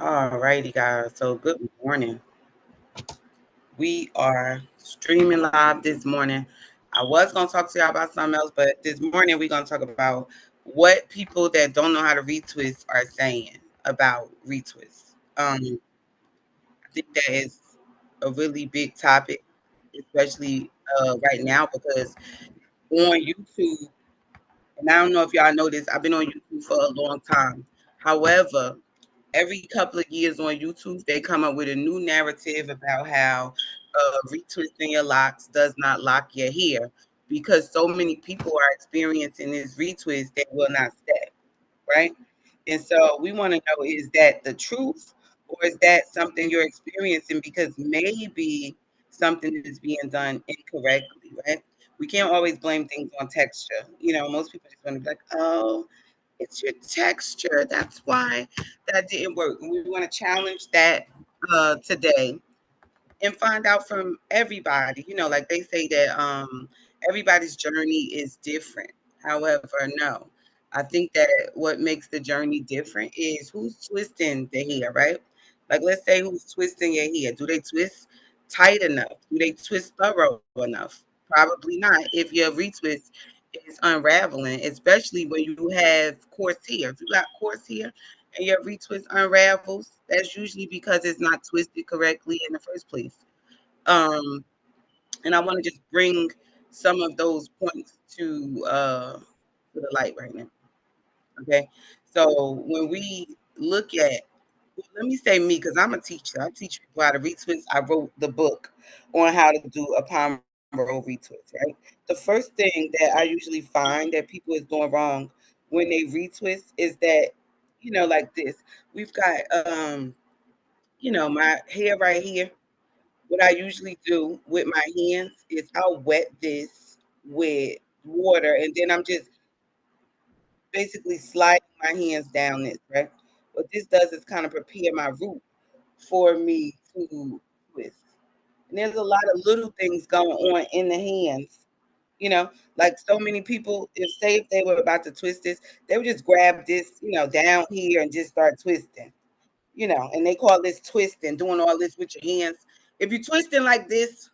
All righty, guys. So, good morning. We are streaming live this morning. I was going to talk to y'all about something else, but this morning we're going to talk about what people that don't know how to retwist are saying about retwist. I think that is a really big topic, especially right now, because on YouTube, and I don't know if y'all know this, I've been on YouTube for a long time. However, every couple of years on YouTube, they come up with a new narrative about how retwisting your locks does not lock your hair because so many people are experiencing this retwist that will not stay, right? And so we want to know, is that the truth or is that something you're experiencing because maybe something is being done incorrectly, right? We can't always blame things on texture. Most people just want to be like, oh, it's your texture. That's why that didn't work. And we want to challenge that today and find out from everybody. Like they say that everybody's journey is different. However, no. I think that what makes the journey different is who's twisting the hair, right? Like let's say who's twisting your hair. Do they twist tight enough? Do they twist thorough enough? Probably not if your retwist is unraveling, especially when you have coarse hair. If you got coarse hair and your retwist unravels, that's usually because it's not twisted correctly in the first place. Um, and I want to just bring some of those points to the light right now. Okay, so when we look at, well, let me say me because I'm a teacher. I teach people how to retwist. I wrote the book on how to do a palm roll retwist. Right. The first thing that I usually find that people is doing wrong when they retwist is that, like this. We've got my hair right here. What I usually do with my hands is I'll wet this with water and then I'm just basically sliding my hands down this, right? What this does is kind of prepare my root for me to twist. And there's a lot of little things going on in the hands. Like so many people, if say if they were about to twist this, they would just grab this, down here and just start twisting. And they call this twisting, doing all this with your hands. If you're twisting like this,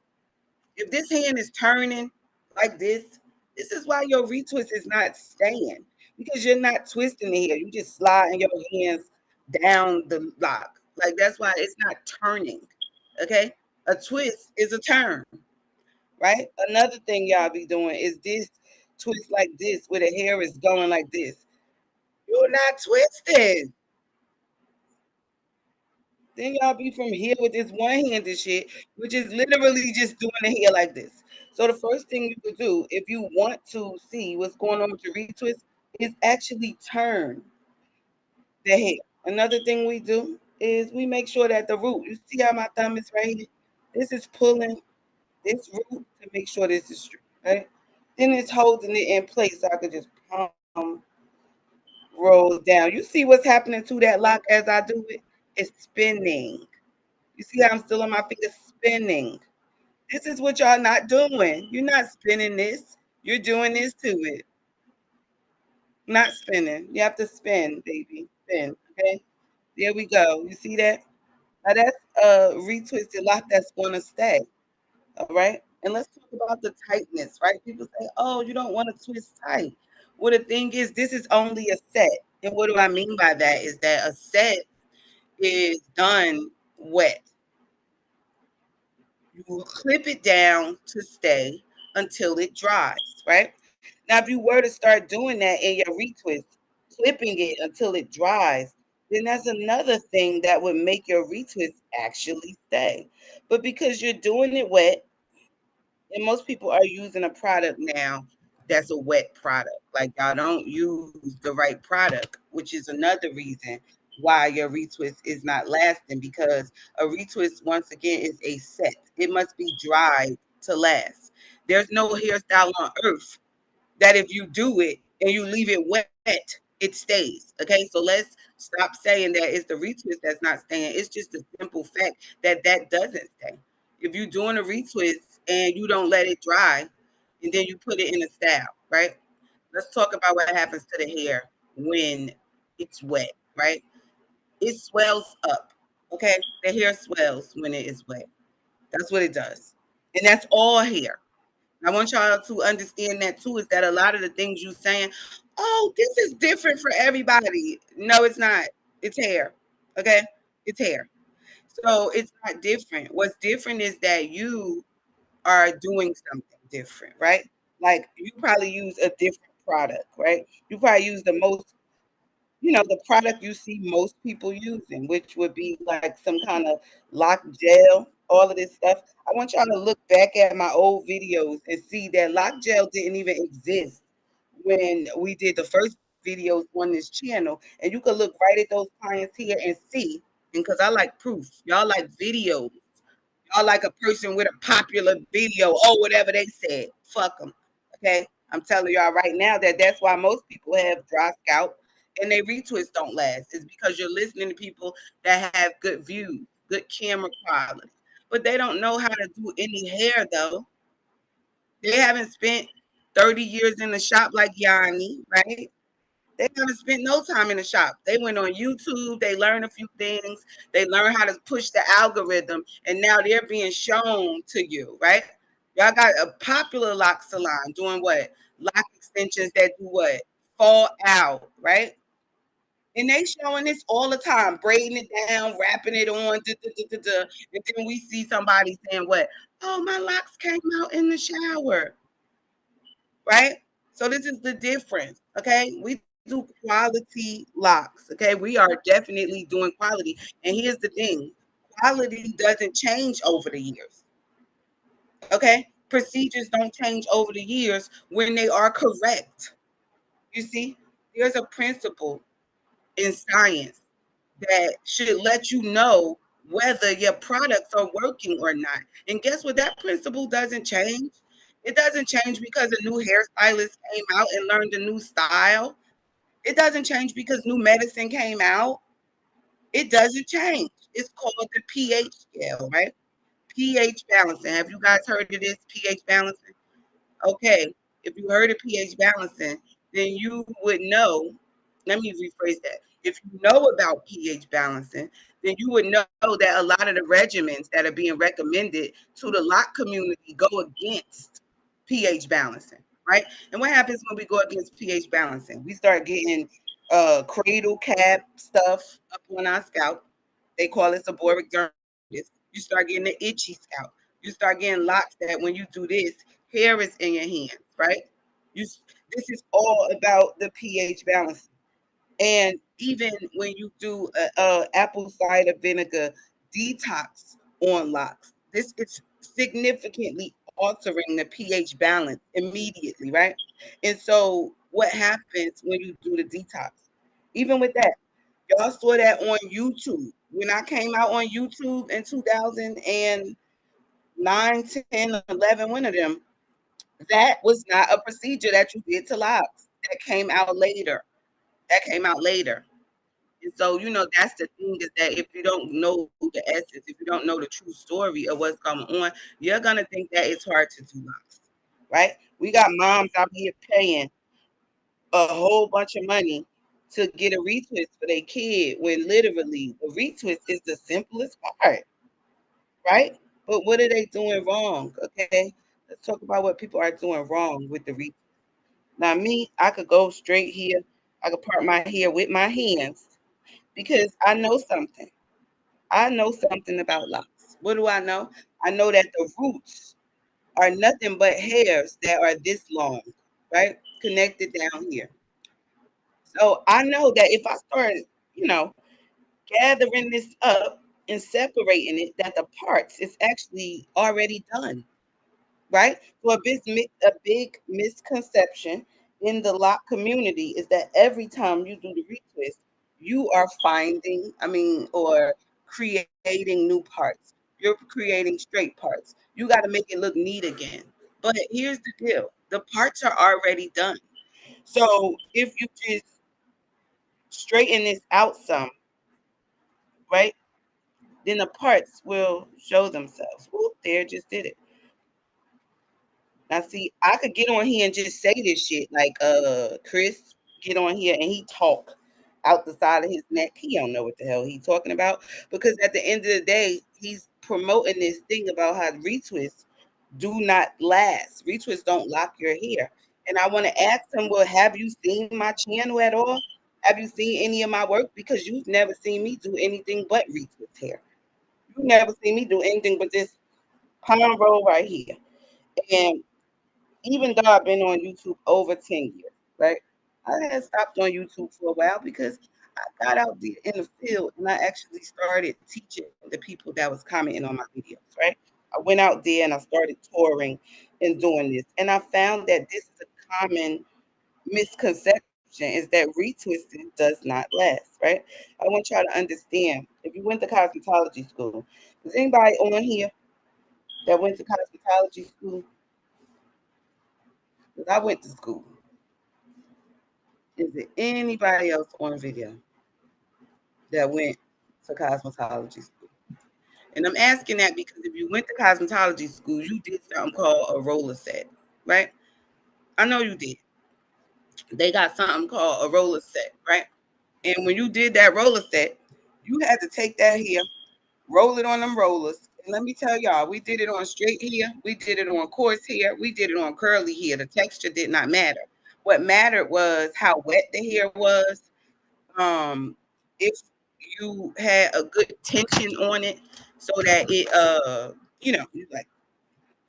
if this hand is turning like this is why your retwist is not staying because you're not twisting it here. You just sliding your hands down the lock. Like that's why it's not turning. Okay, a twist is a turn, right? Another thing y'all be doing is this twist like this, where the hair is going like this. You're not twisting. Then y'all be from here with this one-handed shit, which is literally just doing the hair like this. So the first thing you could do if you want to see what's going on with your retwist is actually turn the hair. Another thing we do is we make sure that the root, you see how my thumb is right here? This is pulling this root to make sure this is straight, right? Then it's holding it in place so I could just palm roll down. You see what's happening to that lock as I do it? It's spinning. You see how I'm still on my feet? It's spinning. This is what y'all not doing. You're not spinning this. You're doing this to it. Not spinning. You have to spin, baby. Spin. Okay. There we go. You see that? Now that's a retwisted lock that's gonna stay. All right. And let's talk about the tightness, right? People say, oh, you don't want to twist tight. Well, the thing is, this is only a set. And what do I mean by that? Is that a set is done wet. You clip it down to stay until it dries, right? Now, if you were to start doing that in your retwist, clipping it until it dries, then that's another thing that would make your retwist actually stay. But because you're doing it wet, and most people are using a product now that's a wet product. Like y'all don't use the right product, which is another reason why your retwist is not lasting because a retwist once again is a set. It must be dried to last. There's no hairstyle on earth that if you do it and you leave it wet, it stays. Okay, so let's stop saying that it's the retwist that's not staying. It's just a simple fact that that doesn't stay. If you're doing a retwist and you don't let it dry, and then you put it in a style, right? Let's talk about what happens to the hair when it's wet, right? it swells up. Okay, the hair swells when it is wet. That's what it does, and that's all hair. I want y'all to understand that too. Is that a lot of the things you saying? Oh, this is different for everybody. No, it's not. It's hair. Okay, it's hair. So it's not different. What's different is that you are doing something different, right? Like you probably use a different product, right? You probably use the most, the product you see most people using, which would be like some kind of lock gel, all of this stuff. I want y'all to look back at my old videos and see that lock gel didn't even exist when we did the first videos on this channel. And you can look right at those clients here and see, and because I like proof, y'all like videos. Y'all like a person with a popular video or whatever they said. Fuck them. Okay. I'm telling y'all right now that that's why most people have dry scalp and they retwists don't last. It's because you're listening to people that have good views, good camera quality, but they don't know how to do any hair though. They haven't spent 30 years in the shop like Yanni, right? They haven't spent no time in the shop. They went on YouTube, they learned a few things, they learned how to push the algorithm, and now they're being shown to you, right? Y'all got a popular lock salon doing what? Lock extensions that do what? Fall out, right? And they showing this all the time, braiding it down, wrapping it on, and then we see somebody saying what? Oh, my locks came out in the shower, right? So this is the difference, okay? We do quality locks, okay? We are definitely doing quality. And here's the thing, quality doesn't change over the years, okay? Procedures don't change over the years when they are correct. You see, there's a principle in science that should let you know whether your products are working or not. And guess what? That principle doesn't change. It doesn't change because a new hairstylist came out and learned a new style. It doesn't change because new medicine came out. It doesn't change. It's called the pH scale, right? pH balancing. Have you guys heard of this pH balancing? Okay, if you heard of pH balancing, then you would know. Let me rephrase that. If you know about pH balancing, then you would know that a lot of the regimens that are being recommended to the lock community go against pH balancing, right? And what happens when we go against pH balancing? We start getting cradle cap stuff up on our scalp. They call it seborrheic dermatitis. You start getting the itchy scalp. You start getting locks that when you do this, hair is in your hands, right? You. This is all about the pH balance. And even when you do a apple cider vinegar detox on locks, this is significantly altering the pH balance immediately, right? And so what happens when you do the detox? Even with that, y'all saw that on YouTube. When I came out on YouTube in 2009, 10, 11, one of them, that was not a procedure that you did to locks. That came out later. That came out later. And so, that's the thing is that if you don't know the essence, if you don't know the true story of what's going on, you're going to think that it's hard to do locks, right? We got moms out here paying a whole bunch of money to get a retwist for their kid when literally the retwist is the simplest part, right? But what are they doing wrong? Okay, let's talk about what people are doing wrong with the retwist. Now, me, I could go straight here. I could part my hair with my hands because I know something. I know something about locks. What do I know? I know that the roots are nothing but hairs that are this long, right? Connected down here. So I know that if I start, you know, gathering this up and separating it, that the parts is actually already done, right? So a big misconception in the lock community is that every time you do the retwist, you are finding, or creating new parts. You're creating straight parts. You got to make it look neat again. But here's the deal: the parts are already done. So if you just straighten this out some, right? Then the parts will show themselves. Whoop, there, just did it. Now, see, I could get on here and just say this shit like Chris get on here and he talk. out the side of his neck. He don't know what the hell he's talking about because at the end of the day, he's promoting this thing about how retwists do not last. Retwists don't lock your hair. And I want to ask him, well, have you seen my channel at all? Have you seen any of my work? Because you've never seen me do anything but retwist hair. You never seen me do anything but this palm roll right here. And even though I've been on YouTube over 10 years, right? I had stopped on YouTube for a while because I got out there in the field and I actually started teaching the people that was commenting on my videos, right? I went out there and I started touring and doing this. And I found that this is a common misconception is that retwisting does not last, right? I want y'all to understand if you went to cosmetology school, is anybody on here that went to cosmetology school? Because I went to school. Is there anybody else on video that went to cosmetology school? And I'm asking that because if you went to cosmetology school, you did something called a roller set, right? I know you did. They got something called a roller set, right? And when you did that roller set, you had to take that here, roll it on them rollers. And let me tell y'all, we did it on straight hair, we did it on coarse hair, we did it on curly hair. The texture did not matter. What mattered was how wet the hair was, if you had a good tension on it so that it you like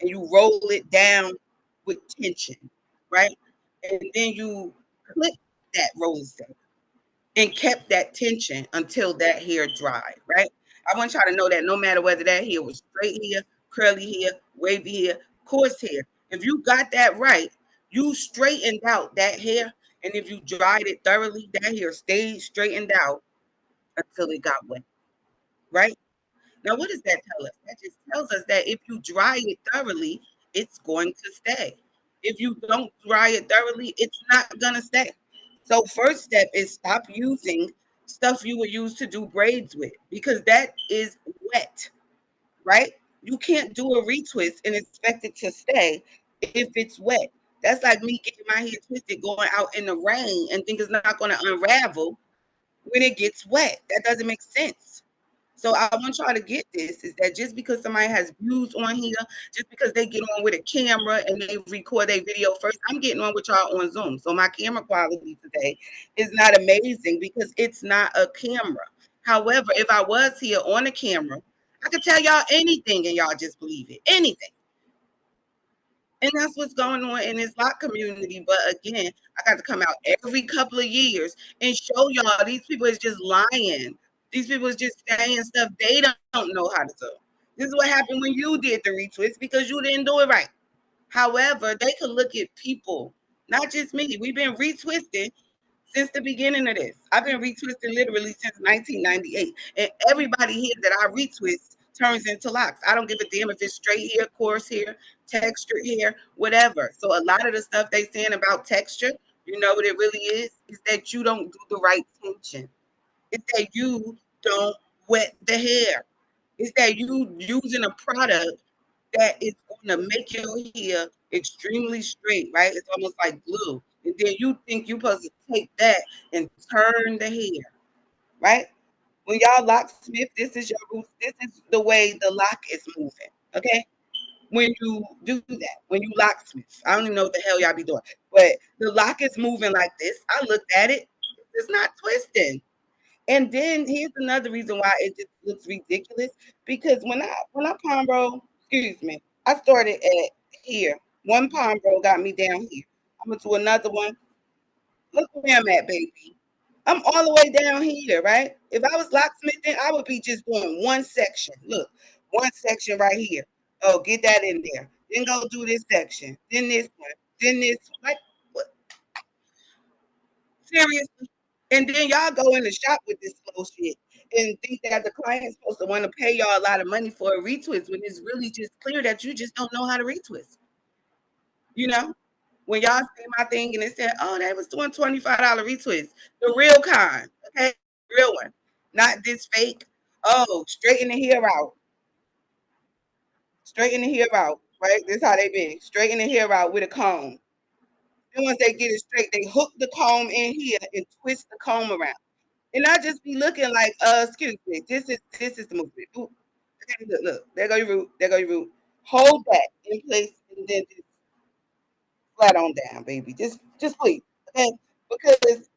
and you roll it down with tension, right? And then you clip that roller set and kept that tension until that hair dried, right? I want y'all to know that no matter whether that hair was straight hair, curly hair, wavy hair, coarse hair, if you got that right, you straightened out that hair. And if you dried it thoroughly, that hair stayed straightened out until it got wet, right? Now, what does that tell us? That just tells us that if you dry it thoroughly, it's going to stay. If you don't dry it thoroughly, it's not going to stay. So, first step is stop using stuff you would use to do braids with because that is wet, right? You can't do a retwist and expect it to stay if it's wet. That's like me getting my hair twisted going out in the rain and think it's not going to unravel when it gets wet. That doesn't make sense. So I want y'all to get this is that just because somebody has views on here, just because they get on with a camera and they record their video first, I'm getting on with y'all on Zoom. So my camera quality today is not amazing because it's not a camera. However, if I was here on a camera, I could tell y'all anything and y'all just believe it. Anything. And that's what's going on in this lock community. But again, I got to come out every couple of years and show y'all these people is just lying. These people is just saying stuff they don't know how to do. This is what happened when you did the retwist because you didn't do it right. However, they could look at people, not just me. We've been retwisting since the beginning of this. I've been retwisting literally since 1998. And everybody here that I retwist turns into locks. I don't give a damn if it's straight hair, coarse hair, textured hair, whatever. So a lot of the stuff they saying about texture, you know what it really is that you don't do the right tension. It's that you don't wet the hair. It's that you using a product that is going to make your hair extremely straight, right? It's almost like glue. And then you think you're supposed to take that and turn the hair, right? When y'all locksmith, this is your roots. This is the way the lock is moving, okay? When you do that, when you locksmith, I don't even know what the hell y'all be doing, but the lock is moving like this. I looked at it, it's not twisting. And then here's another reason why it just looks ridiculous because when I palm roll, excuse me, I started at here. One palm roll got me down here. I'm gonna do another one. Look where I'm at, baby. I'm all the way down here, right? If I was locksmithing, I would be just doing one section. Look, one section right here. Oh, get that in there. Then go do this section. Then this one. Then this one. Like, what? Seriously? And then y'all go in the shop with this slow shit and think that the client's supposed to want to pay y'all a lot of money for a retwist when it's really just clear that you just don't know how to retwist. You know? When y'all see my thing and it said, oh, they was doing $25 retwist. The real kind, okay? Real one. Not this fake. Oh, straighten the hair out. Straighten the hair out, right? This is how they be. Straighten the hair out with a comb. Then once they get it straight, they hook the comb in here and twist the comb around. And I just be looking like, excuse me, this is the movement. Ooh, okay, look, there go your root, there go your root. Hold that in place and then just flat on down, baby. Just please. Okay? Because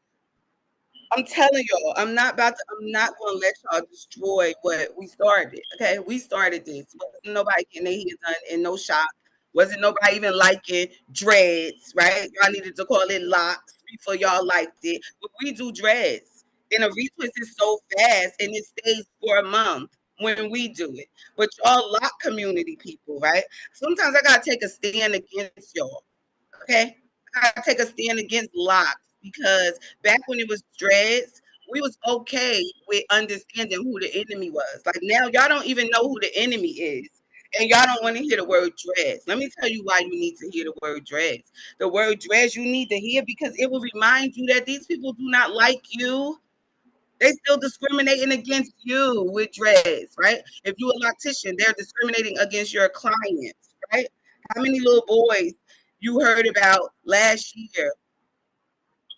I'm telling y'all, I'm not gonna let y'all destroy what we started. Okay, we started this. Wasn't nobody getting their head done in no shop. Wasn't nobody even liking dreads, right? Y'all needed to call it locks before y'all liked it. But we do dreads. And a retwist is so fast and it stays for a month when we do it. But y'all lock community people, right? Sometimes I gotta take a stand against y'all. Okay, I gotta take a stand against locks because back when it was dreads, we was okay with understanding who the enemy was. Like now, y'all don't even know who the enemy is, and y'all don't want to hear the word dreads. Let me tell you why you need to hear the word dreads. The word dreads you need to hear because it will remind you that these people do not like you. They still discriminating against you with dreads, right? If you're a loctician, they're discriminating against your clients, right? How many little boys you heard about last year?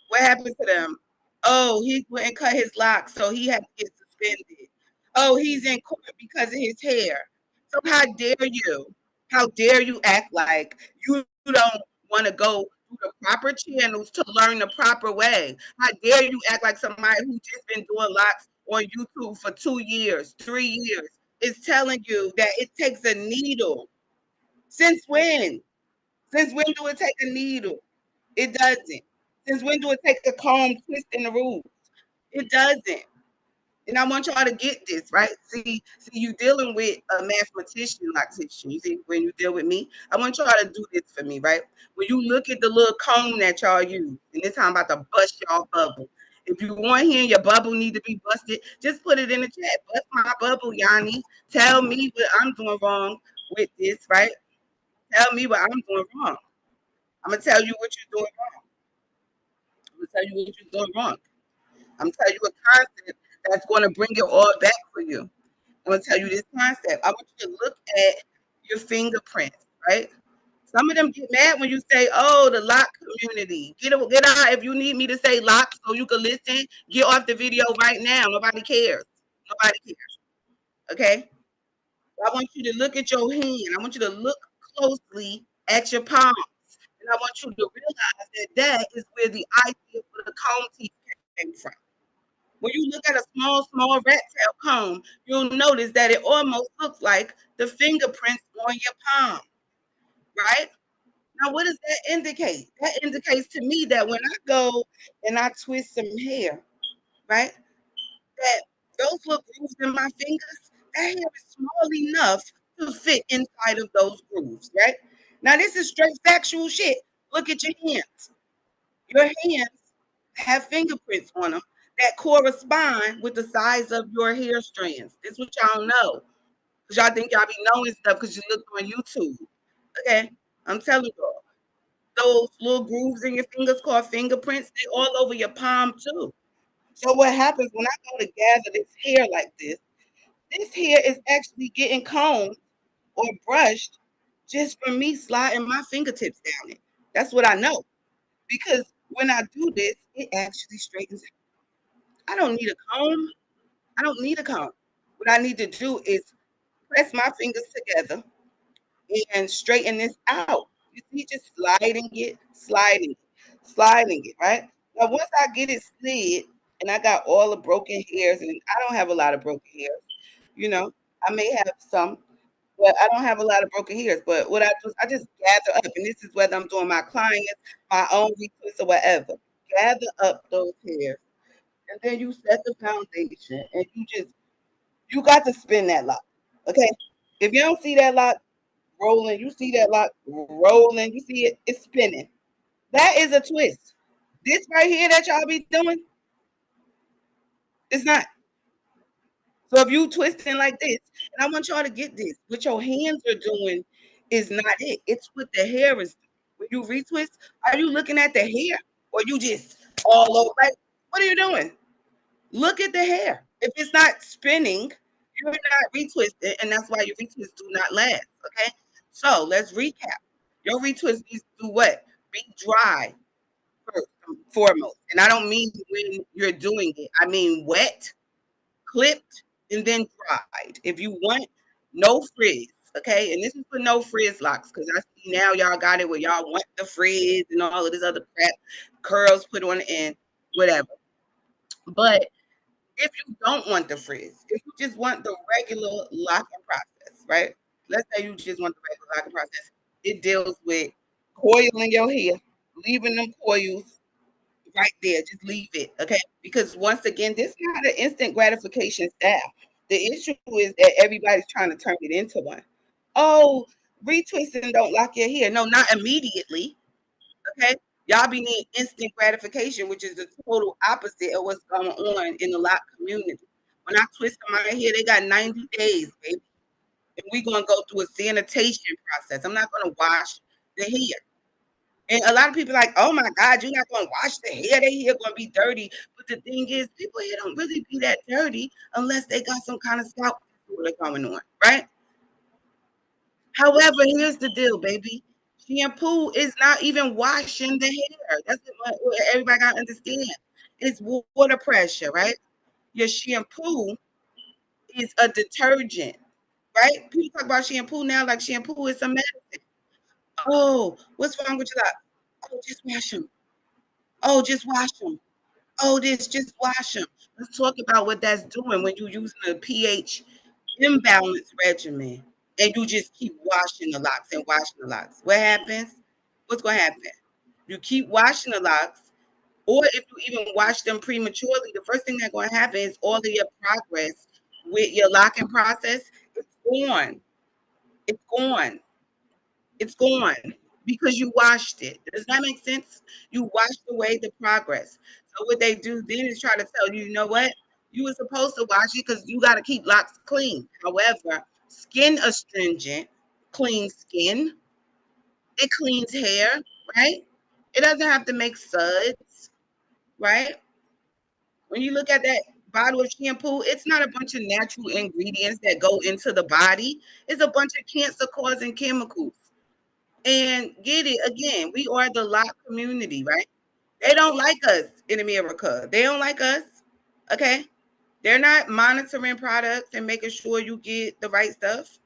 What happened to them? Oh, he went and cut his locks, so he had to get suspended. Oh, he's in court because of his hair. So how dare you? How dare you act like you don't want to go through the proper channels to learn the proper way? How dare you act like somebody who just been doing locks on YouTube for 2 years, 3 years is telling you that it takes a needle? Since when? Since when do it take a needle? It doesn't. Since when do it take a comb twisting the rules? It doesn't. And I want y'all to get this, right? See, you dealing with a mathematician, loctician. You see, when you deal with me, I want y'all to do this for me, right? When you look at the little comb that y'all use, and this time I'm about to bust y'all bubble. If you want to hear your bubble need to be busted, just put it in the chat. Bust my bubble, Yanni. Tell me what I'm doing wrong with this, right? Tell me what I'm doing wrong. I'm gonna tell you what you're doing wrong. I'm gonna tell you what you're doing wrong. I'm telling you a concept that's going to bring it all back for you. I'm going to tell you this concept. I want you to look at your fingerprints, right? Some of them get mad when you say, "Oh, the lock community." Get out. If you need me to say lock so you can listen, get off the video right now. Nobody cares. Nobody cares. Okay. I want you to look at your hand. I want you to look closely at your palms, and I want you to realize that that is where the idea for the comb teeth came from. When you look at a small rat tail comb, you'll notice that it almost looks like the fingerprints on your palm, right? Now, what does that indicate? That indicates to me that when I go and I twist some hair, right, that those little grooves in my fingers, that hair is small enough to fit inside of those grooves, right? Now, this is straight factual shit. Look at your hands. Your hands have fingerprints on them that correspond with the size of your hair strands. This is what y'all know. Because y'all think y'all be knowing stuff because you look on YouTube. Okay? I'm telling y'all. Those little grooves in your fingers called fingerprints, they all over your palm too. So what happens when I go to gather this hair like this hair is actually getting combed or brushed just from me sliding my fingertips down it. That's what I know. Because when I do this, it actually straightens out. I don't need a comb. I don't need a comb. What I need to do is press my fingers together and straighten this out. You see, just sliding it, right? Now, once I get it slid and I got all the broken hairs, and I don't have a lot of broken hairs, you know, I may have some, but I don't have a lot of broken hairs. But what I do is I just gather up, and this is whether I'm doing my clients, my own retwist, or whatever. Gather up those hairs, and then you set the foundation, and you got to spin that lock. Okay. If you don't see that lock rolling, you see that lock rolling, you see it, it's spinning. That is a twist. This right here that y'all be doing, it's not. So if you twisting like this, and I want y'all to get this, what your hands are doing is not it. It's what the hair is doing. When you retwist, are you looking at the hair or you just all over? Like, what are you doing? Look at the hair. If it's not spinning, you're not retwisted, and that's why your retwists do not last. Okay. So let's recap. Your retwist needs to do what? Be dry first. foremost. And I don't mean when you're doing it. I mean wet, clipped, and then dried. If you want no frizz, okay? And this is for no frizz locks because I see now y'all got it where y'all want the frizz and all of this other crap, curls put on the end, whatever. But if you don't want the frizz, if you just want the regular locking process, right? Let's say you just want the regular locking process. It deals with coiling your hair, leaving them coils right there. Just leave it, okay? Because once again, this is not an instant gratification style. The issue is that everybody's trying to turn it into one. Oh, retwisting don't lock your hair. No, not immediately. Okay. Y'all be needing instant gratification, which is the total opposite of what's going on in the lock community. When I twist my hair, they got 90 days, baby. And we're gonna go through a sanitation process. I'm not gonna wash the hair. And a lot of people are like, oh my God, you're not gonna wash the hair, their hair gonna be dirty. But the thing is, people hair don't really be that dirty unless they got some kind of scalp disorder going on, right? However, here's the deal, baby. Shampoo is not even washing the hair. That's what everybody got to understand. It's water pressure, right? Your shampoo is a detergent, right? People talk about shampoo now like shampoo is some medicine. Oh, what's wrong with your locks? Oh, just wash them. Oh, just wash them. Oh, this, just wash them. Let's talk about what that's doing when you're using a pH imbalance regimen and you just keep washing the locks and washing the locks. What happens? What's going to happen? You keep washing the locks, or if you even wash them prematurely, the first thing that's going to happen is all of your progress with your locking process, it's gone. It's gone. It's gone because you washed it. Does that make sense? You washed away the progress. So what they do then is try to tell you, you know what? You were supposed to wash it because you got to keep locks clean. However, skin astringent cleans skin. It cleans hair, right? It doesn't have to make suds, right? When you look at that bottle of shampoo, it's not a bunch of natural ingredients that go into the body. It's a bunch of cancer causing chemicals. And get it again, we are the lock community, right? They don't like us in America. They don't like us. Okay. They're not monitoring products and making sure you get the right stuff.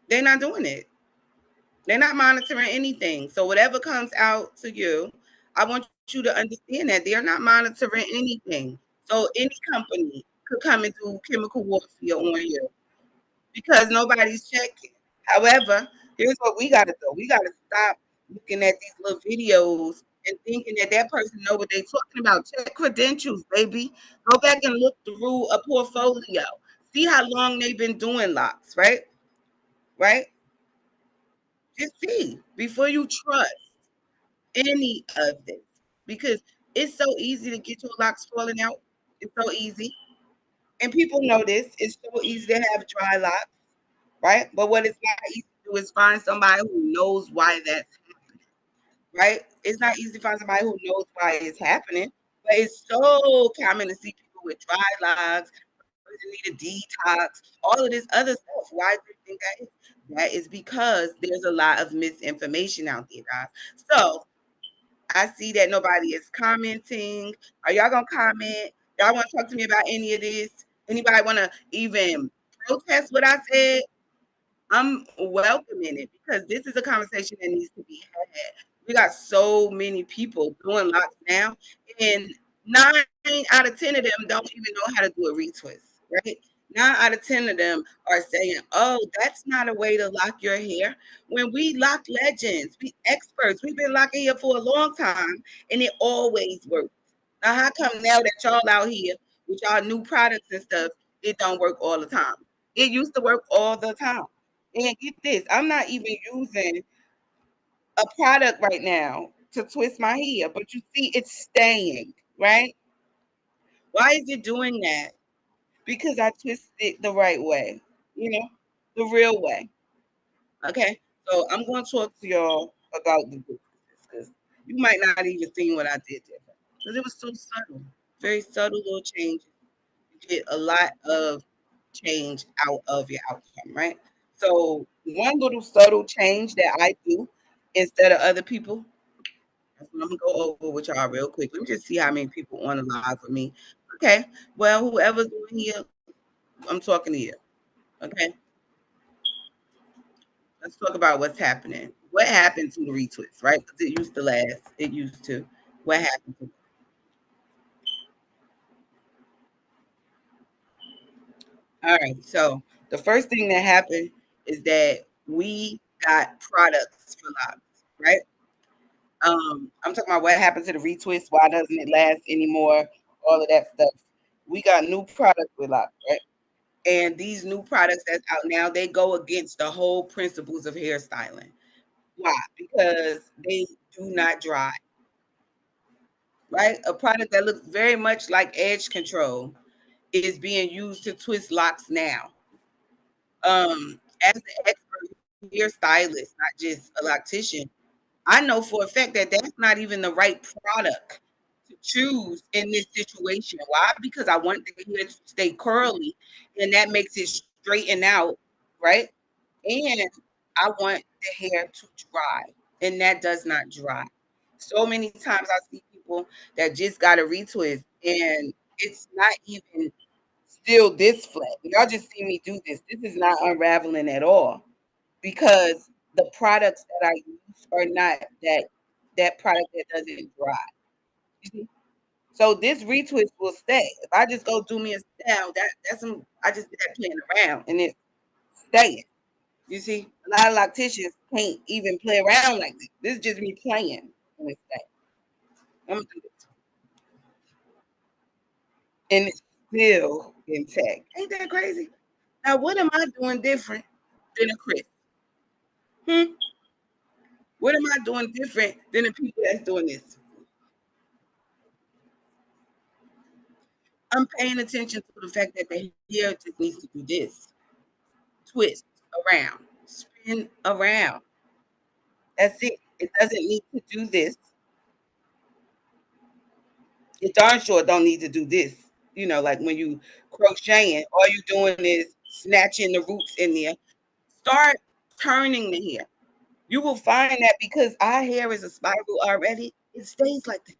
They're not doing it. They're not monitoring anything. So whatever comes out to you, I want you to understand that they're not monitoring anything. So any company could come and do chemical warfare on you because nobody's checking. However, here's what we got to do. We got to stop looking at these little videos and thinking that that person know what they're talking about. Check credentials, baby. Go back and look through a portfolio. See how long they've been doing locks, right? Right? Just see before you trust any of this because it's so easy to get your locks falling out. It's so easy. And people know this. It's so easy to have dry locks, right? But what it's not easy to do is find somebody who knows why that's happening, right? It's not easy to find somebody who knows why it's happening, but it's so common to see people with dry locks, need a detox, all of this other stuff. Why do you think that is? That is because there's a lot of misinformation out there, guys. So I see that nobody is commenting. Are y'all gonna comment? Y'all want to talk to me about any of this? Anybody want to even protest what I said? I'm welcoming it because this is a conversation that needs to be had. We got so many people doing locks now, and 9 out of 10 of them don't even know how to do a retwist, right? 9 out of 10 of them are saying, "Oh, that's not a way to lock your hair." When we lock legends, we experts, we've been locking here for a long time, and it always works. Now, how come now that y'all out here with y'all new products and stuff, it don't work all the time? It used to work all the time. And get this, I'm not even using a product right now to twist my hair, but you see it's staying, right? Why is it doing that? Because I twisted it the right way, you know, the real way. Okay. So I'm going to talk to y'all about the differences because you might not even seen what I did there because it was so subtle, very subtle little changes. You get a lot of change out of your outcome, right? So one little subtle change that I do instead of other people? That's what I'm gonna go over with y'all real quick. Let me just see how many people on the live with me. Okay. Well, whoever's doing here, I'm talking to you. Okay. Let's talk about what's happening. What happened to the retwist, right? Because it used to last. It used to. What happened to it? All right. So the first thing that happened is that we got products for locks, right? I'm talking about what happened to the retwist. Why doesn't it last anymore? All of that stuff. We got new products with locks, right? And these new products that's out now, they go against the whole principles of hairstyling. Why? Because they do not dry, right? A product that looks very much like edge control is being used to twist locks now. As an expert hairstylist, not just a loctician, I know for a fact that that's not even the right product to choose in this situation. Why? Because I want the hair to stay curly, and that makes it straighten out, right? And I want the hair to dry, and that does not dry. So many times I see people that just got a retwist, and it's not even still this flat. Y'all just see me do this. This is not unraveling at all because the products that I use are not that product that doesn't dry. You see? So this retwist will stay. If I just go do me a style, that's some I just did that playing around and it's staying. You see, a lot of locticians can't even play around like this. This is just me playing and it's staying. I'm gonna do this. And it's still intact. Ain't that crazy? Now what am I doing different than a Chris? Hmm? What am I doing different than the people that's doing this? I'm paying attention to the fact that the hair just needs to do this. Twist around, spin around. That's it. It doesn't need to do this. It darn sure don't need to do this. You know, like when you crocheting, all you doing is snatching the roots in there. Start turning the hair. You will find that because our hair is a spiral already, it stays like that.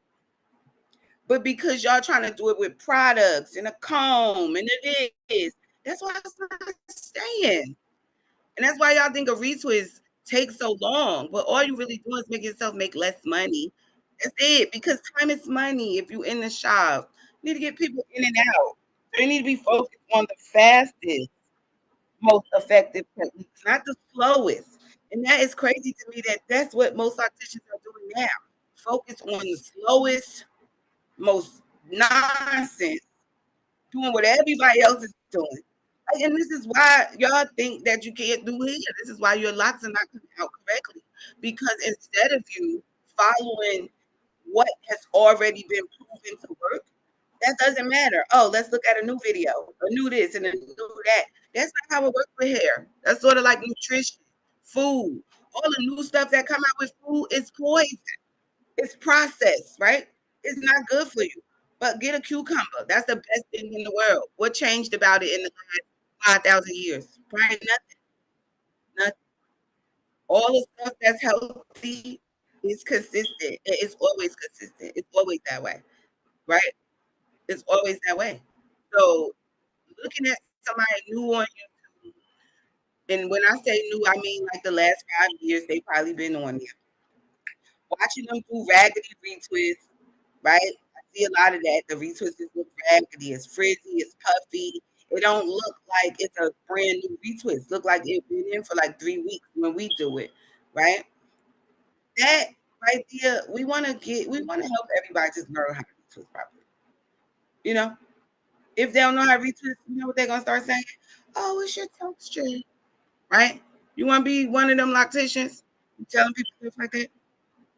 But because y'all trying to do it with products and a comb and it is, that's why it's not staying. And that's why y'all think a retwist takes so long. But all you really do is make yourself make less money. That's it. Because time is money. If you in the shop, you need to get people in and out. They need to be focused on the fastest, most effective techniques, not the slowest. And that is crazy to me that that's what most opticians are doing now. Focus on the slowest, most nonsense, doing what everybody else is doing. And this is why y'all think that you can't do hair. This is why your locks are not coming out correctly. Because instead of you following what has already been proven to work, that doesn't matter. Oh, let's look at a new video, a new this and a new that. That's not how it works with hair. That's sort of like nutrition, food. All the new stuff that come out with food is poison. It's processed, right? It's not good for you. But get a cucumber. That's the best thing in the world. What changed about it in the last 5,000 years? Probably nothing. Nothing. All the stuff that's healthy is consistent. It's always consistent. It's always that way, right? It's always that way. So looking at somebody new on YouTube, and when I say new, I mean like the last 5 years they probably been on there. Watching them do raggedy retwists, right? I see a lot of that. The retwists look raggedy, it's frizzy, it's puffy. It don't look like it's a brand new retwist. Look like it's been in for like 3 weeks when we do it, right? That right there, we want to help everybody just learn how to retwist properly. You know, if they don't know how to retwist, you know what they're gonna start saying? Oh, it's your texture, right? You want to be one of them locticians? You telling people stuff like that?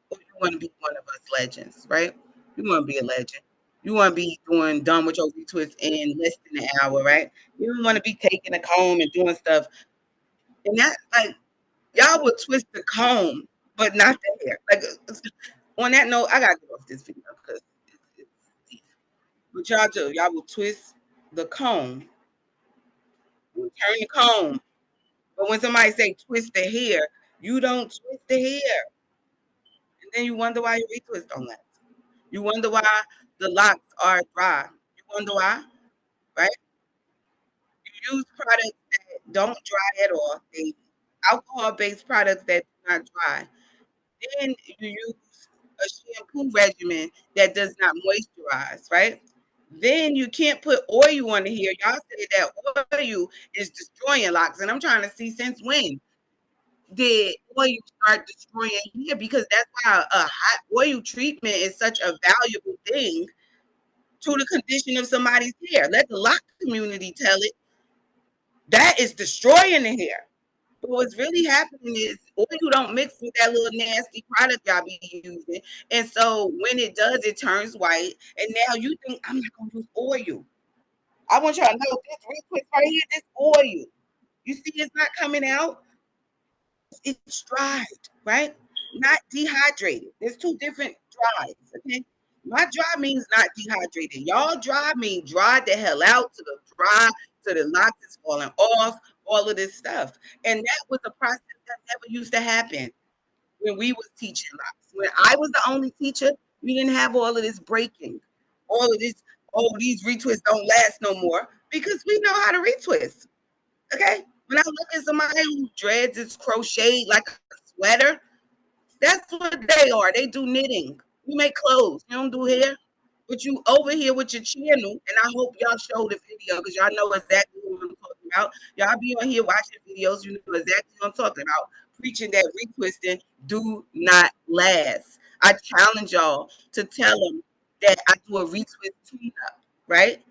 Or you want to be one of us legends, right? You want to be a legend. You want to be doing done with your retwist in less than an hour, right? You don't want to be taking a comb and doing stuff. And that, like, y'all will twist the comb, but not the hair. Like, on that note, I gotta get off this video because what y'all do, y'all will twist the comb, you turn the comb. But when somebody say twist the hair, you don't twist the hair. And then you wonder why your retwist don't last. You wonder why the locks are dry. You wonder why, right? You use products that don't dry at all. They alcohol-based products that do not dry. Then you use a shampoo regimen that does not moisturize, right? Then you can't put oil on here. Y'all say that oil is destroying locks, and I'm trying to see since when did oil start destroying hair? Because that's why a hot oil treatment is such a valuable thing to the condition of somebody's hair. Let the lock community tell it. That is destroying the hair. But what's really happening is oil don't mix with that little nasty product y'all be using. And so when it does, it turns white. And now you think, I'm not going to use oil. I want y'all to know this retwist right here, this oil. You see it's not coming out? It's dried, right? Not dehydrated. There's two different dries, okay? My dry means not dehydrated. Y'all dry mean dry the hell out to the dry, to the locks is falling off, all of this stuff. And that was a process that never used to happen when we was teaching locks. When I was the only teacher, we didn't have all of this breaking, all of this, oh, these retwists don't last no more because we know how to retwist. Okay? When I look at somebody who dreads is crocheted like a sweater, that's what they are. They do knitting. You make clothes. You don't do hair. But you over here with your channel, and I hope y'all show the video because y'all know exactly what I'm talking about. Y'all be on here watching videos, you know exactly what I'm talking about. Preaching that retwisting do not last. I challenge y'all to tell them that I do a retwist tune-up, right?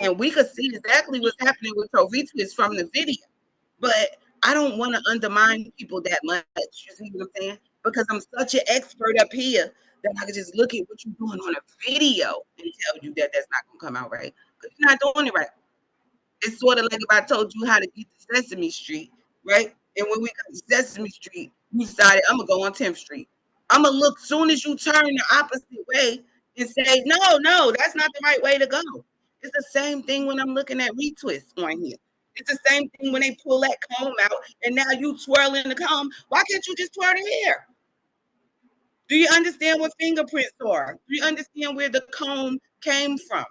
And we could see exactly what's happening with your retwist from the video. But I don't want to undermine people that much. You see what I'm saying? Because I'm such an expert up here that I can just look at what you're doing on a video and tell you that that's not going to come out right. Because you're not doing it right. It's sort of like if I told you how to get to Sesame Street, right? And when we got to Sesame Street, you decided I'm gonna go on 10th Street. I'm gonna look soon as you turn the opposite way and say, no, that's not the right way to go. It's the same thing when I'm looking at retwists on here. It's the same thing when they pull that comb out and now you twirling the comb. Why can't you just twirl the hair? Do you understand what fingerprints are? Do you understand where the comb came from?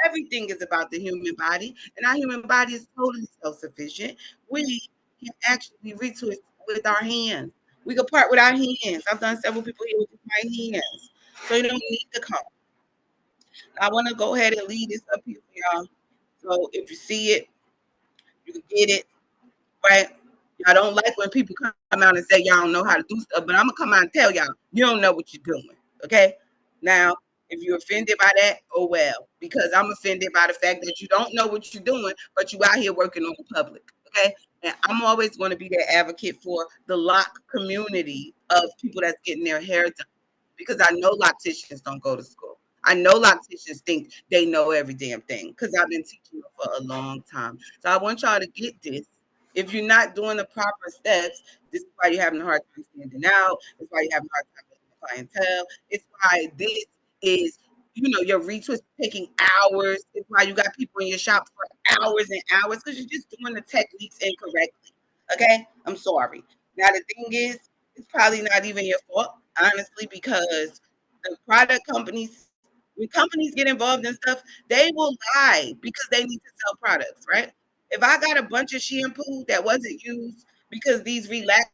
Everything is about the human body, and our human body is totally self-sufficient. We can actually retwist with our hands. We can part with our hands. I've done several people here with my hands. So you don't need the comb. I want to go ahead and lead this up here for y'all. So if you see it, you can get it, right? Y'all don't like when people come out and say y'all don't know how to do stuff, but I'm gonna come out and tell y'all you don't know what you're doing. Okay. Now, if you're offended by that, oh well, because I'm offended by the fact that you don't know what you're doing, but you out here working on the public. Okay. And I'm always going to be that advocate for the lock community of people that's getting their hair done because I know locticians don't go to school. I know locticians think they know every damn thing because I've been teaching them for a long time. So I want y'all to get this. If you're not doing the proper steps, this is why you're having a hard time standing out. It's why you're having a hard time getting the clientele. It's why this is, your retwist taking hours. It's why you got people in your shop for hours and hours because you're just doing the techniques incorrectly. Okay? I'm sorry. Now, the thing is, it's probably not even your fault, honestly, because the product companies, when companies get involved in stuff, they will lie because they need to sell products, right? If I got a bunch of shampoo that wasn't used because these relaxer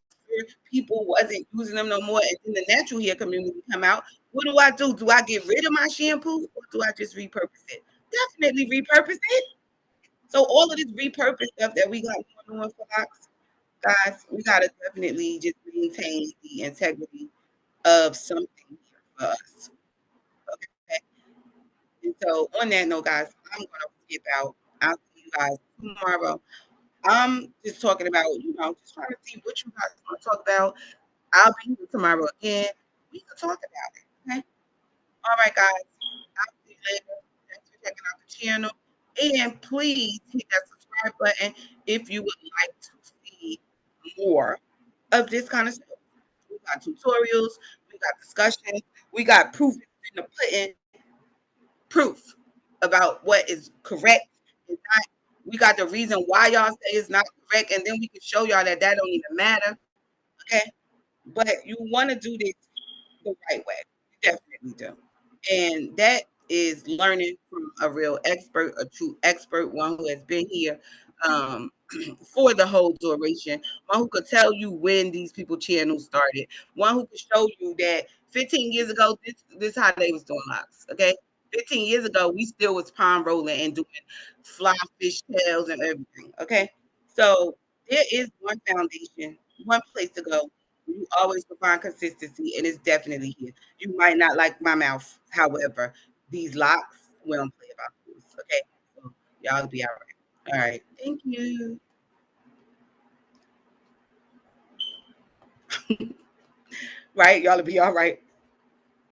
people wasn't using them no more, and then the natural hair community come out, what do I do? Do I get rid of my shampoo or do I just repurpose it? Definitely repurpose it. So all of this repurpose stuff that we got going on for locks, guys, we gotta definitely just maintain the integrity of something here for us. Okay. And so on that note, guys, I'm gonna skip out. I'll see you guys tomorrow. I'm just talking about, just trying to see what you guys want to talk about. I'll be here tomorrow again. We can talk about it. Okay. All right, guys. I'll see you later. Thanks for checking out the channel. And please hit that subscribe button if you would like to see more of this kind of stuff. We got tutorials, we got discussions, we got proof in the pudding, proof about what is correct and not. We got the reason why y'all say it's not correct, and then we can show y'all that that don't even matter. Okay, but you want to do this the right way. You definitely do. And that is learning from a real expert, a true expert, one who has been here um, for the whole duration, one who could tell you when these people channels started, one who could show you that 15 years ago, this how they was doing locks. Okay. 15 years ago, we still was palm rolling and doing fly fish tails and everything. Okay. So there is one foundation, one place to go. You always will find consistency, and it's definitely here. You might not like my mouth, however, these locks, we don't play about this. Okay. So y'all be all right. All right. Thank you. Right? Y'all will be all right.